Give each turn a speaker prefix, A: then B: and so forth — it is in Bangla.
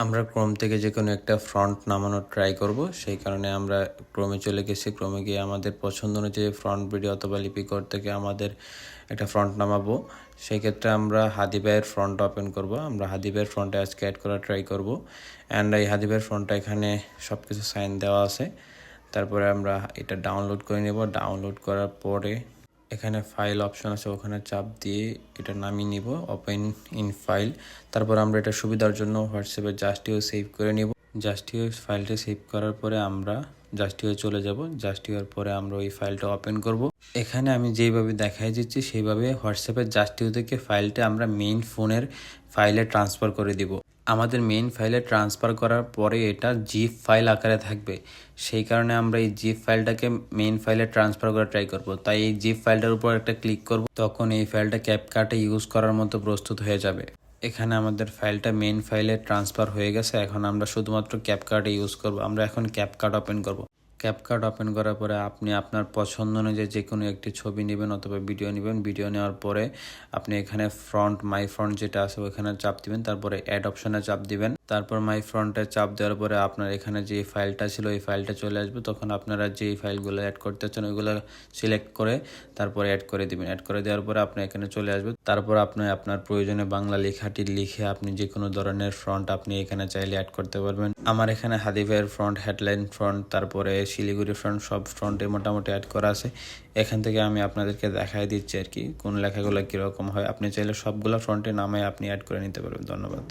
A: আমরা ক্রোম থেকে যে কোনো একটা ফ্রন্ট নামানোর ট্রাই করব, সেই কারণে আমরা ক্রোমে চলে গেছি। ক্রোমে গিয়ে আমাদের পছন্দ অনুযায়ী ফ্রন্ট ভিডিও অথবা লিপিকর থেকে আমাদের একটা ফ্রন্ট নামাবো। সেই ক্ষেত্রে আমরা হাদিবাইয়ের ফ্রন্ট ওপেন করব। আমরা হাদিবাইয়ের ফ্রন্টে আজকে অ্যাড করার ট্রাই করব। অ্যান্ড এই হাদিবাইয়ের ফ্রন্টটা এখানে সব কিছু সাইন দেওয়া আছে। তারপরে আমরা এটা ডাউনলোড করে নেব। ডাউনলোড করার পরে এখানে ফাইল অপশন আছে, ওখানে চাপ দিয়ে এটা নামিয়ে নিব, ওপেন ইন ফাইল। তারপর আমরা এটা সুবিধার জন্য হোয়াটসঅ্যাপে জাস্টিও সেভ করে নিব। জাস্টিও ফাইলটা সেভ করার পরে আমরা জাস্টিও চলে যাব। জাস্টিওর পরে আমরা ওই ফাইলটা ওপেন করব। এখানে আমি যেইভাবে দেখাই দিচ্ছি সেইভাবে হোয়াটসঅ্যাপের জাস্টিও থেকে ফাইলটা আমরা মেইন ফোনের ফাইলে ট্রান্সফার করে দিব। আমাদের মেইন ফাইলে ট্রান্সফার করার পরে এটা জিপ ফাইল আকারে থাকবে, সেই কারণে আমরা এই জিপ ফাইলটাকে মেইন ফাইলে ট্রান্সফার করে ট্রাই করব। তাই এই জিপ ফাইলটার উপর একটা ক্লিক করব, তখন এই ফাইলটা ক্যাপকাটে ইউজ করার মতো প্রস্তুত হয়ে যাবে। এখানে আমাদের ফাইলটা মেইন ফাইলে ট্রান্সফার হয়ে গেছে। এখন আমরা শুধুমাত্র ক্যাপকাট ইউজ করব। আমরা এখন ক্যাপকাট ওপেন করব। ক্যাপকাট ওপেন করার পরে আপনি আপনার পছন্দ অনুযায়ী যে কোনো একটি ছবি নেবেন অথবা ভিডিও নেবেন। ভিডিও নেওয়ার পরে আপনি এখানে ফ্রন্ট মাই ফ্রন্ট যেটা আছে ওখানে চাপ দিবেন, তারপরে অ্যাড অপশনে চাপ দিবেন। তারপর মাই ফ্রন্টে চাপ দেওয়ার পরে আপনার এখানে যে ফাইলটা ছিল এই ফাইলটা চলে আসবে। তখন আপনারা যেই ফাইলগুলো অ্যাড করতে চান ওইগুলো সিলেক্ট করে তারপরে অ্যাড করে দিবেন। অ্যাড করে দেওয়ার পরে আপনি এখানে চলে আসবে। তারপর আপনি আপনার প্রয়োজনে বাংলা লেখাটি লিখে আপনি যে কোনো ধরনের ফ্রন্ট আপনি এখানে চাইলে অ্যাড করতে পারবেন। আমার এখানে হাদিভাইয়ের ফ্রন্ট, হেডলাইন ফ্রন্ট, তারপরে শিলিগুড়ি ফ্রন্ট, সব ফ্রন্টে মোটামুটি অ্যাড করা আছে। এখান থেকে আমি আপনাদেরকে দেখাই দিচ্ছি আর কি কোন লেখাগুলো কীরকম হয়। আপনি চাইলে সবগুলো ফ্রন্টে নামে আপনি অ্যাড করে নিতে পারবেন। ধন্যবাদ।